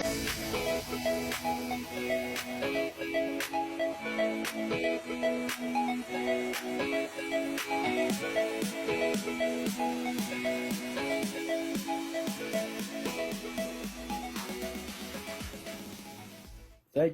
Thank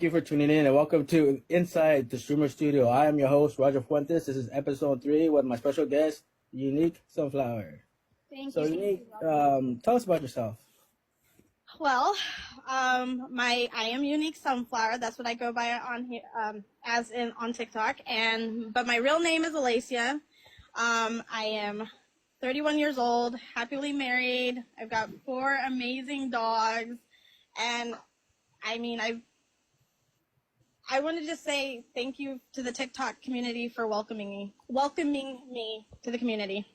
you for tuning in and welcome to Inside the Streamer Studio. I am your host, Roger Fuentes. This is episode 3 with my special guest, UniqueSunflower. Thank so, you. Unique, tell us about yourself. Well, I am Unique Sunflower. That's what I go by on here, on TikTok. But my real name is Alacia. I am 31 years old, happily married. I've got 4 amazing dogs, and I want to just say thank you to the TikTok community for welcoming me to the community.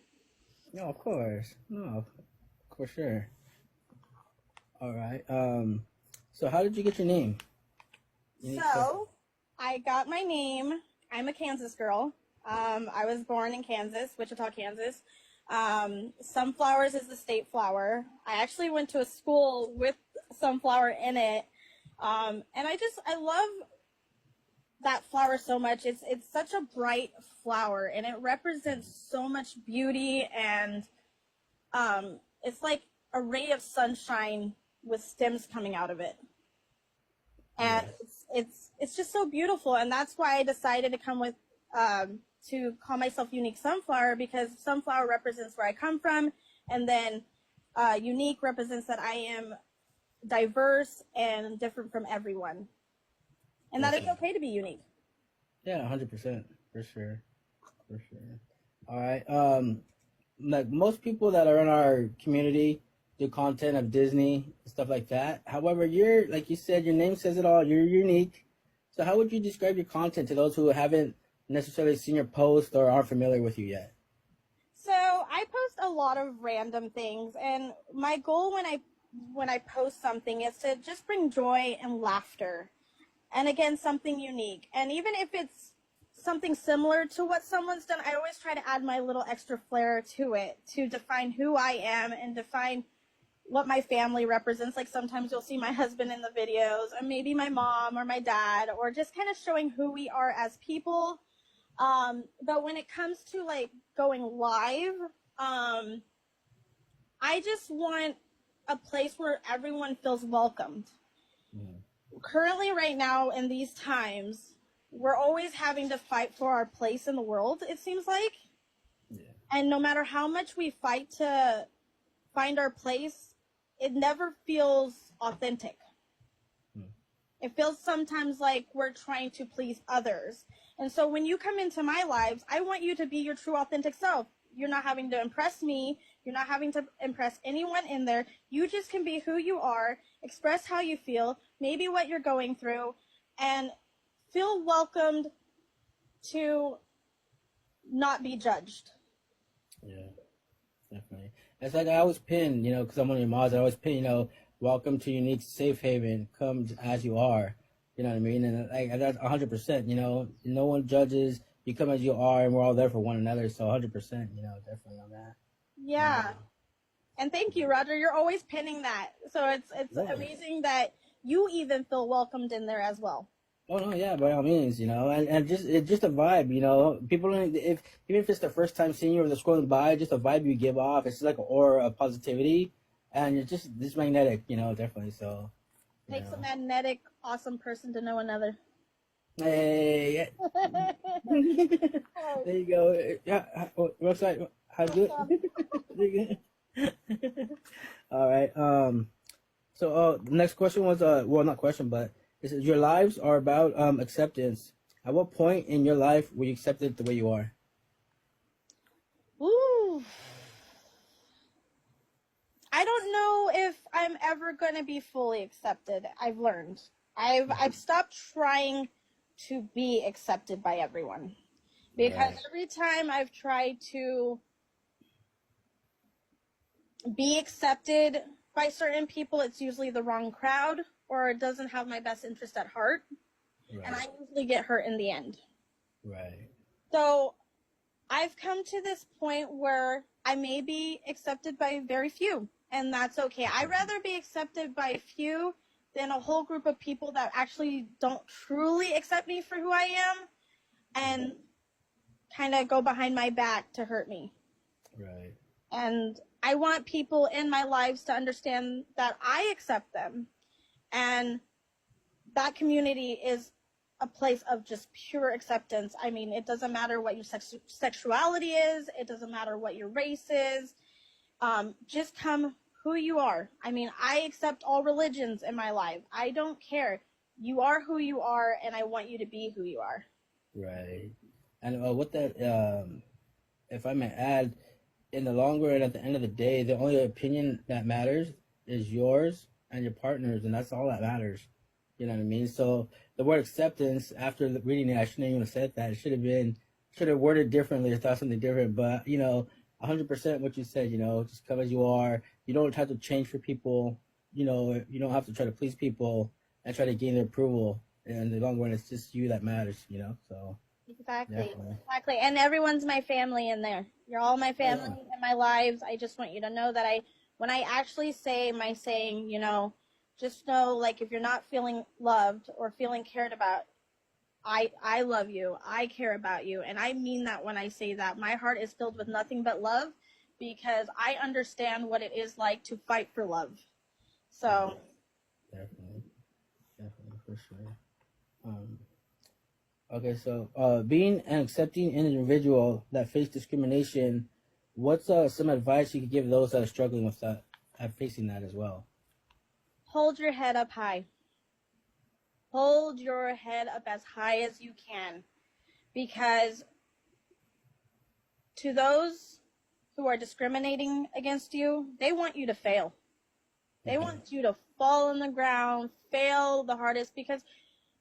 No, of course. No, for sure. All right. So how did you get your name? So, I got my name. I'm a Kansas girl. I was born in Kansas, Wichita, Kansas. Sunflowers is the state flower. I actually went to a school with sunflower in it. And I love that flower so much. It's such a bright flower, and it represents so much beauty, and it's like a ray of sunshine with stems coming out of it. And it's just so beautiful, and that's why I decided to come with to call myself Unique Sunflower, because sunflower represents where I come from, and then unique represents that I am diverse and different from everyone, and that it's okay to be unique. Yeah, 100%, for sure. All right. Like most people that are in our community do content of Disney, stuff like that. However, you're, like you said, your name says it all. You're unique. So how would you describe your content to those who haven't necessarily seen your post or aren't familiar with you yet? So I post a lot of random things, and my goal when I post something is to just bring joy and laughter, and again, something unique. And even if it's something similar to what someone's done, I always try to add my little extra flair to it to define who I am and define what my family represents. Like sometimes you'll see my husband in the videos, or maybe my mom or my dad, or just kind of showing who we are as people. But when it comes to like going live, I just want a place where everyone feels welcomed. Currently, right now, in these times, we're always having to fight for our place in the world, it seems like. Yeah. And no matter how much we fight to find our place, it never feels authentic. It feels sometimes like we're trying to please others. And so when you come into my lives, I want you to be your true authentic self. You're not having to impress me. You're not having to impress anyone in there. You just can be who you are, express how you feel, maybe what you're going through, and feel welcomed to not be judged. Yeah, definitely. It's like I always pin, because I'm one of your mods, I always pin, welcome to Unique Safe Haven. Come as you are. You know what I mean? And like that's 100%. No one judges. You come as you are, and we're all there for one another. So 100%. Definitely on that. Yeah. And thank you, Roger. You're always pinning that. So it's amazing that you even feel welcomed in there as well. Oh no, yeah, by all means, and it's just a vibe, People don't, even if it's the first time seeing you or they're scrolling by, just a vibe you give off. It's like an aura of positivity, and it's just magnetic, definitely. So takes a magnetic, awesome person to know another. Hey, yeah. There you go. Yeah, website. How good? All right. So, the next question was well, not question, but this is your lives are about acceptance. At what point in your life were you accepted the way you are? Ooh. I don't know if I'm ever going to be fully accepted. I've learned. I've stopped trying to be accepted by everyone, because every time I've tried to be accepted by certain people, it's usually the wrong crowd, or it doesn't have my best interest at heart. Right. And I usually get hurt in the end. Right. So I've come to this point where I may be accepted by very few, and that's okay. I'd rather be accepted by few than a whole group of people that actually don't truly accept me for who I am and kind of go behind my back to hurt me. Right. And I want people in my lives to understand that I accept them. And that community is a place of just pure acceptance. I mean, it doesn't matter what your sexuality is. It doesn't matter what your race is. Just come who you are. I mean, I accept all religions in my life. I don't care. You are who you are, and I want you to be who you are. Right. And with that, if I may add, in the long run, at the end of the day, the only opinion that matters is yours and your partner's, and that's all that matters. You know what I mean? So the word acceptance, after reading it, I shouldn't even have said that. It should have worded differently or thought something different. But, 100% what you said, just come as you are. You don't have to change for people. You don't have to try to please people and try to gain their approval. And in the long run, it's just you that matters, so. Exactly. Definitely. Exactly. And everyone's my family in there. You're all my family in my lives. I just want you to know that when I actually say my saying, just know, like, if you're not feeling loved or feeling cared about, I love you. I care about you. And I mean that when I say that. My heart is filled with nothing but love because I understand what it is like to fight for love. So. Definitely. Definitely, for sure. Okay, so being an accepting individual that face discrimination, what's some advice you could give those that are struggling with that, facing that as well? Hold your head up high. Hold your head up as high as you can, because to those who are discriminating against you, they want you to fail. They want you to fall on the ground, fail the hardest, because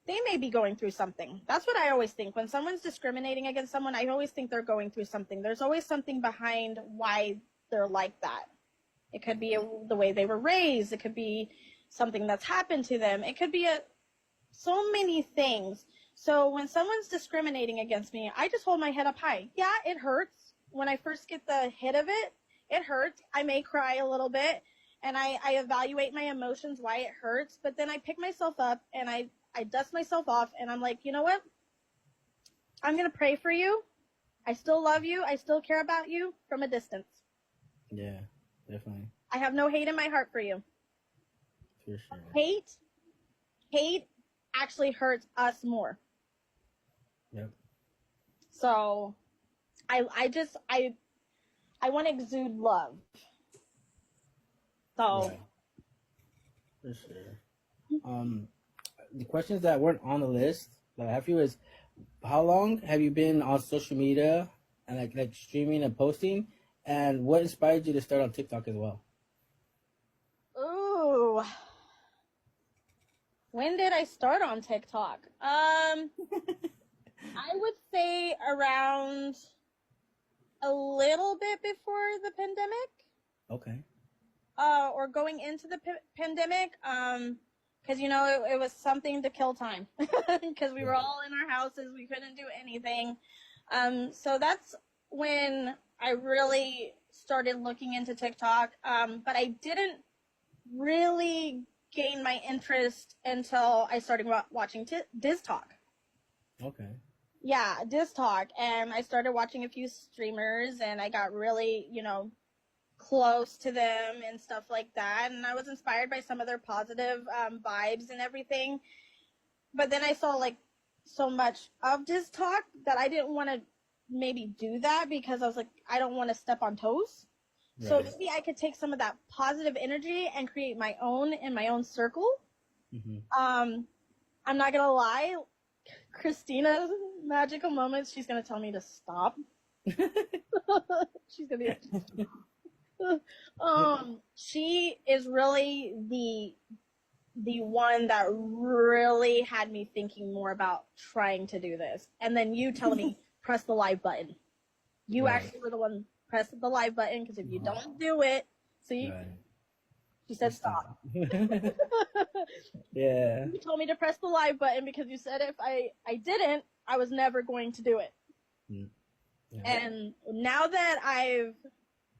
they may be going through something. That's what I always think. When someone's discriminating against someone, I always think they're going through something. There's always something behind why they're like that. It could be the way they were raised. It could be something that's happened to them. It could be so many things. So when someone's discriminating against me, I just hold my head up high. Yeah, it hurts. When I first get the hit of it, it hurts. I may cry a little bit, and I evaluate my emotions, why it hurts, but then I pick myself up and I dust myself off, and I'm like, you know what? I'm going to pray for you. I still love you. I still care about you from a distance. Yeah, definitely. I have no hate in my heart for you. For sure. Hate actually hurts us more. Yep. So I want to exude love. So. Right. For sure. The questions that weren't on the list that I have for you is, how long have you been on social media and like streaming and posting, and what inspired you to start on TikTok as well? Ooh. When did I start on TikTok? I would say around a little bit before the pandemic. Okay. Or going into the pandemic. Because, it was something to kill time. Because we were all in our houses. We couldn't do anything. So that's when I really started looking into TikTok. But I didn't really gain my interest until I started watching Diz Talk. Okay. Yeah, Diz Talk. And I started watching a few streamers, and I got really, close to them and stuff like that. And I was inspired by some of their positive vibes and everything. But then I saw like so much of Diz Talk that I didn't want to maybe do that, because I was like, I don't want to step on toes. Right. So maybe I could take some of that positive energy and create my own in my own circle. Mm-hmm. I'm not going to lie. Christina's magical moments, she's going to tell me to stop. She's going to be she is really the one that really had me thinking more about trying to do this. And then you telling me, press the live button. You actually were the one press the live button, because if you don't do it, see, she said stop. Yeah. You told me to press the live button because you said if I didn't, I was never going to do it. Yeah. And now that I've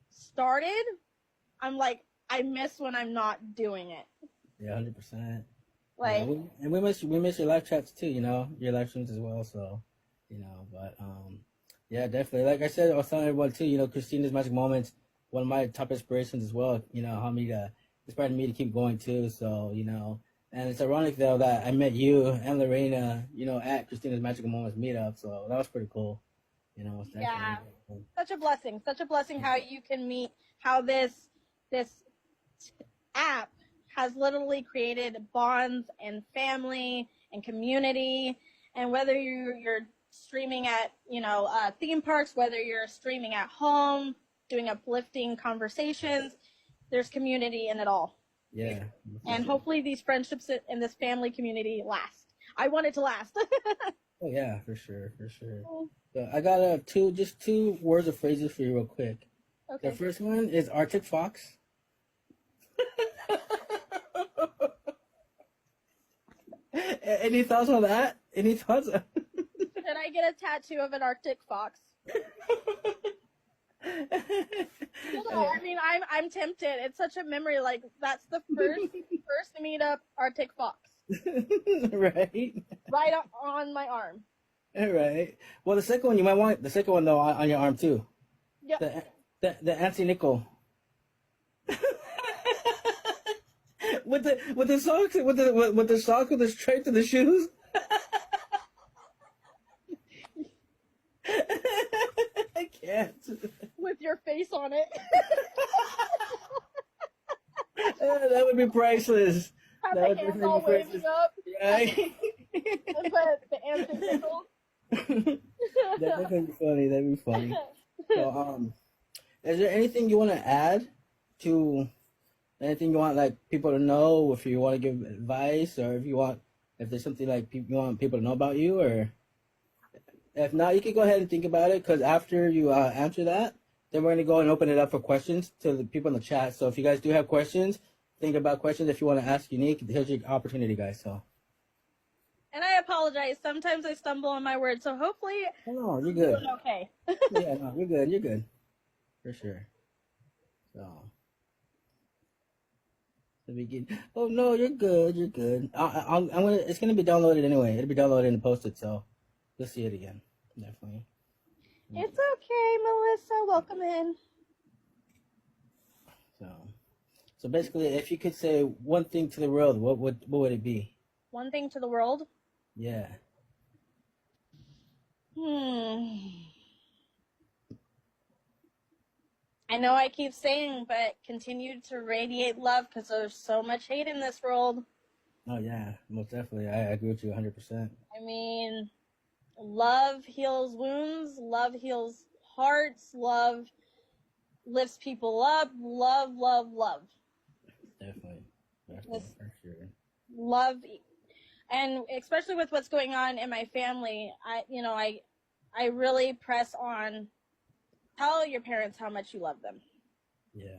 started, I'm like, I miss when I'm not doing it. Yeah, 100%. Yeah, Like, and we miss your live chats too. Your live streams as well. So, but yeah, definitely. Like I said, I was telling everyone too. Christina's Magic Moments, one of my top inspirations as well. Helped me to inspired me to keep going too. So, and it's ironic though that I met you and Lorena, at Christina's Magical Moments meetup. So that was pretty cool. It's yeah, definitely cool. such a blessing how you can meet, how this app has literally created bonds and family and community. And whether you're streaming at theme parks, whether you're streaming at home, doing uplifting conversations, there's community in it all. Yeah. And hopefully these friendships in this family community last. I want it to last. Oh yeah, for sure, for sure. So I got just two words or phrases for you real quick. The Okay. first one is Arctic Fox. Any thoughts on that? Any thoughts? Should I get a tattoo of an Arctic fox? I mean, I'm tempted. It's such a memory. Like that's the first meetup Arctic fox. Right. Right on my arm. All right. Well, the second one you might want the second one though on your arm too. Yep. The anti nickel. with the socks with the sock with the stripe to the shoes. I can't. With your face on it. That would be priceless. Have That the would hands definitely all be priceless. waving up. Right? And put the answer nickel. That'd be funny. That'd be funny. So, is there anything you want to add to anything you want like people to know? If you want to give advice, or if there's something like you want people to know about you, or if not, you can go ahead and think about it. Because after you answer that, then we're gonna go and open it up for questions to the people in the chat. So if you guys do have questions, think about questions. If you want to ask Unique, here's your opportunity, guys. So. And I apologize. Sometimes I stumble on my words, so hopefully No, you're good. I'm okay. Yeah, no, you're good. You're good. For sure. So. The beginning. Oh no, you're good. You're good. I'm gonna. It's gonna be downloaded anyway. It'll be downloaded and posted, so you'll see it again. Definitely. It's okay, Melissa. Welcome in. So basically, if you could say one thing to the world, what would it be? One thing to the world. Yeah. I know I keep saying, but continue to radiate love because there's so much hate in this world. Oh yeah, most definitely. I agree with you 100%. I mean, love heals wounds. Love heals hearts. Love lifts people up. Love, love, love. Definitely. This For sure. love, and especially with what's going on in my family, I really press on. Tell your parents how much you love them. Yeah.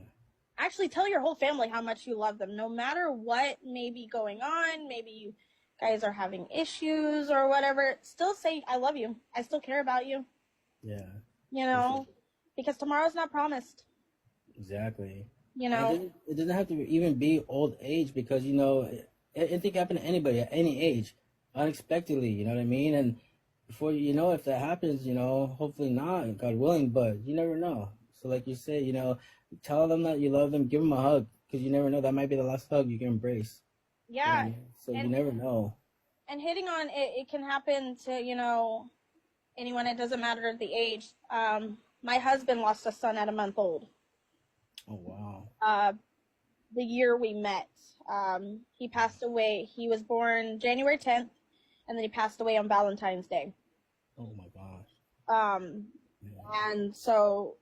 Actually, tell your whole family how much you love them, no matter what may be going on. Maybe you guys are having issues or whatever. Still say, I love you. I still care about you. Yeah. Because tomorrow's not promised. Exactly. It doesn't have to even be old age, because anything can happen to anybody at any age, unexpectedly. You know what I mean? And before if that happens, hopefully not, God willing, but you never know. So like you say, tell them that you love them, give them a hug, because you never know, that might be the last hug you can embrace. Yeah. So you never know. And hitting on it can happen to anyone. It doesn't matter the age. My husband lost a son at a month old. Oh wow. The year we met. He passed away. He was born January 10th, and then he passed away on Valentine's Day. Oh my gosh. And so,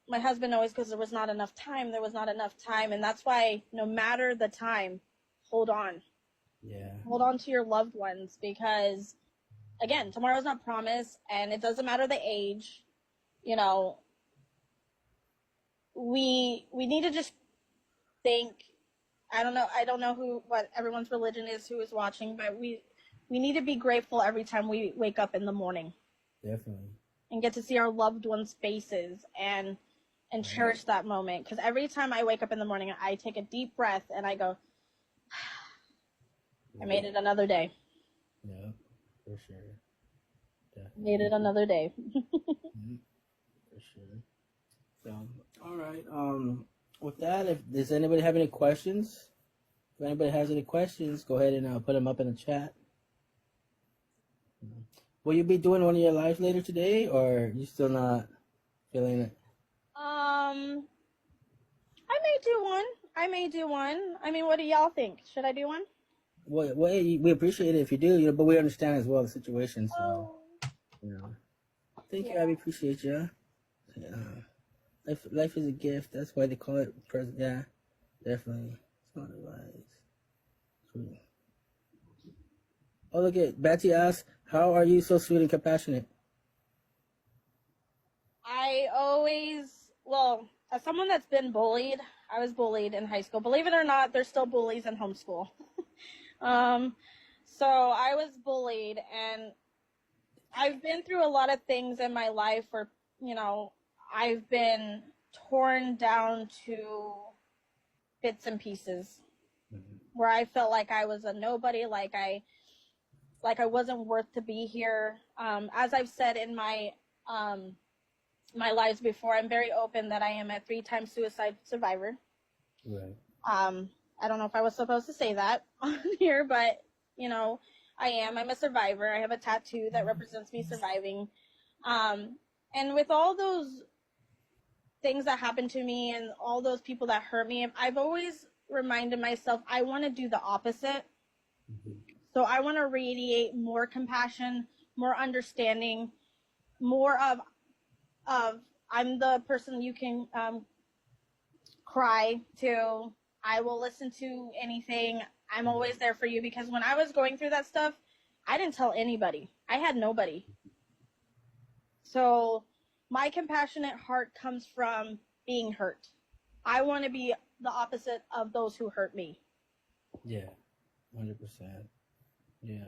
my husband always goes, there was not enough time. There was not enough time. And that's why no matter the time, hold on. Yeah. Hold on to your loved ones, because again, tomorrow's not promised, and it doesn't matter the age. We need to just think. I don't know what everyone's religion is, who is watching, but we need to be grateful every time we wake up in the morning. Definitely. And get to see our loved ones' faces and cherish that moment. Because every time I wake up in the morning, I take a deep breath and I go, I made it another day. Yeah, for sure. Made Definitely. it another day. Mhm, for sure. So, all right. With that, if does anybody have any questions? If anybody has any questions, go ahead and put them up in the chat. Will you be doing one of your lives later today, or you still not feeling it? I may do one. I may do one. I mean, what do y'all think? Should I do one? Well, we appreciate it if you do, but we understand as well the situation. So, Oh, you know, thank yeah. you, Abby. Appreciate you. Yeah. Life is a gift. That's why they call it present. Yeah, definitely. It's not advice. Sweet. Oh, look at Betsy asks, "How are you so sweet and compassionate?" I always, well, as someone that's been bullied, I was bullied in high school. Believe it or not, there's still bullies in homeschool. um, so I was bullied, and I've been through a lot of things in my life where, you know, I've been torn down to bits and pieces where I felt like I was a nobody, like I wasn't worth to be here. As I've said in um, my lives before, I'm very open that I am a 3-time suicide survivor. Right. Um, I don't know if I was supposed to say that on here, but you know, I am. I'm a survivor. I have a tattoo that represents me surviving. Um, and with all those things that happened to me and all those people that hurt me, I've always reminded myself I want to do the opposite. Mm-hmm. So I want to radiate more compassion, more understanding, more of I'm the person you can cry to. I will listen to anything. I'm always there for you, because when I was going through that stuff, I didn't tell anybody. I had nobody. So my compassionate heart comes from being hurt. I want to be the opposite of those who hurt me. Yeah, 100%. Yeah.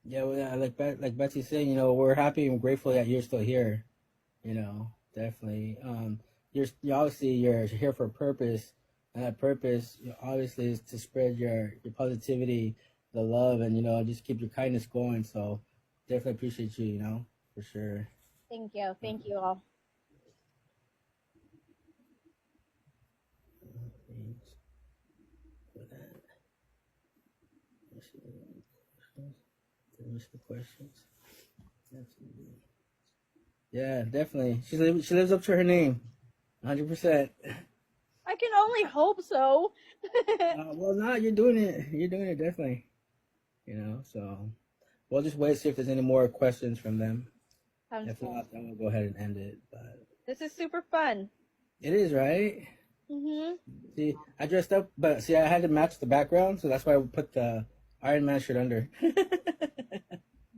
Yeah, well, yeah, like Betsy's saying, we're happy and grateful that you're still here. Definitely. You're obviously you're here for a purpose, and that purpose, obviously, is to spread your positivity, the love, and just keep your kindness going. So, definitely appreciate you. For sure. Thank you. Thank you all. Thanks for that. Finish the questions. Absolutely. Yeah, definitely. She lives up to her name, 100%. I can only hope so. Well, no, you're doing it. You're doing it definitely. So we'll just wait to see if there's any more questions from them. Sounds If cool. not, then we'll go ahead and end it. But This is super fun. it is right. Mhm. See, I dressed up, but see, I had to match the background, so that's why I put the Iron Man shirt under.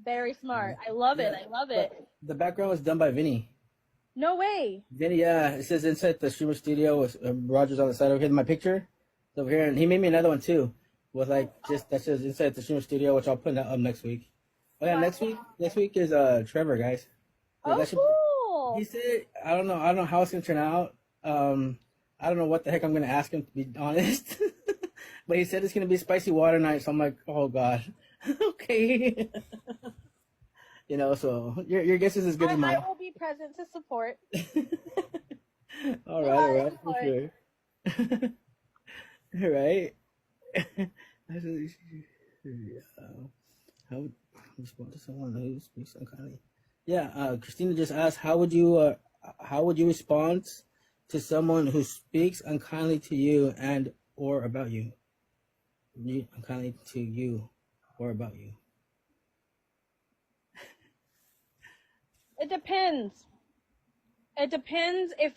Very smart. I love it. Yeah, I love but it. the background was done by Vinny. No way. Vinny, yeah, it says inside the streamer studio with Rogers on the side over here. My picture it's over here, and he made me another one too, with just that says inside the streamer studio, which I'll put that up next week. Oh yeah, Wow. next week is Trevor, guys. Yeah, Oh, that should. He cool. said, I don't know how it's gonna turn out. I don't know what the heck I'm gonna ask him, to be honest. But he said it's gonna be spicy water night, so I'm like, oh god, okay. So your guess is as good as I mine. will be present to support. All To right, all help right, for support. sure. All right. Yeah. How would respond to someone who speaks unkindly? Yeah, Christina just asked, how would you respond to someone who speaks unkindly to you and or about you? Unkindly to you or about you. It depends. It depends if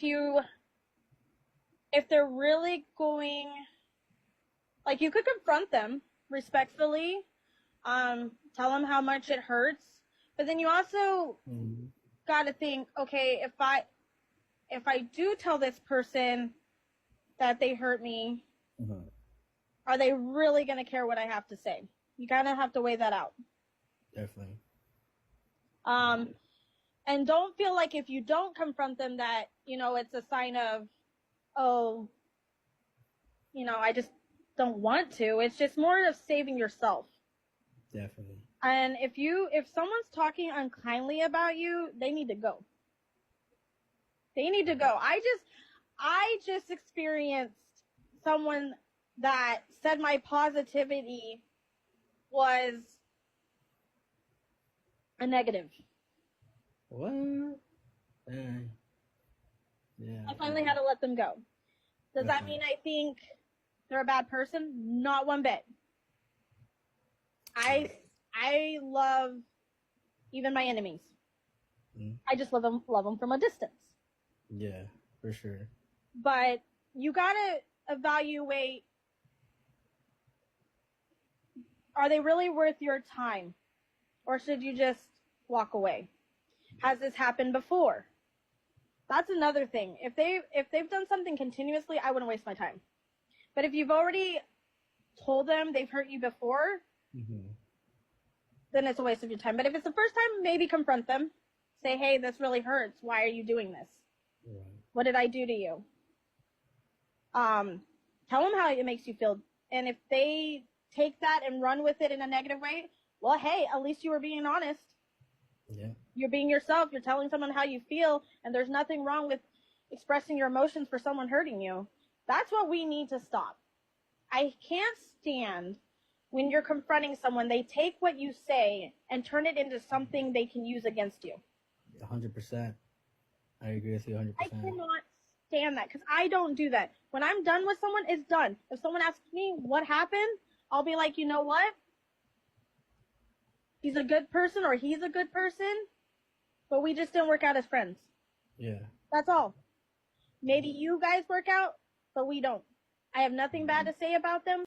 they're really going, like, you could confront them respectfully, tell them how much it hurts, but then you also Mm-hmm. got to think, okay, if I do tell this person that they hurt me, Uh-huh. are they really going to care what I have to say? You kind of have to weigh that out. Definitely. Um, and don't feel like if you don't confront them that, it's a sign of, oh, I just don't want to. It's just more of saving yourself. Definitely. And if someone's talking unkindly about you, they need to go. They need to go. I just experienced someone that said my positivity was a negative. What? Yeah. I finally had to let them go. Does that mean I think they're a bad person? Not one bit. I love even my enemies. I just love them from a distance. Yeah, for sure. But you gotta evaluate, are they really worth your time? Or should you just walk away? Has this happened before? That's another thing. If they've done something continuously, I wouldn't waste my time. But if you've already told them they've hurt you before, then it's a waste of your time. But if it's the first time, maybe confront them. Say, hey, this really hurts. Why are you doing this? Right. What did I do to you? Tell them how it makes you feel. And if they take that and run with it in a negative way, well, hey, at least you were being honest. Yeah. You're being yourself. You're telling someone how you feel. And there's nothing wrong with expressing your emotions for someone hurting you. That's what we need to stop. I can't stand when you're confronting someone, they take what you say and turn it into something they can use against you. 100%. I agree with you 100%. I cannot stand that because I don't do that. When I'm done with someone, it's done. If someone asks me what happened, I'll be like, you know what? He's a good person or he's a good person, but we just didn't work out as friends. Yeah. That's all. Maybe you guys work out, but we don't. I have nothing bad to say about them.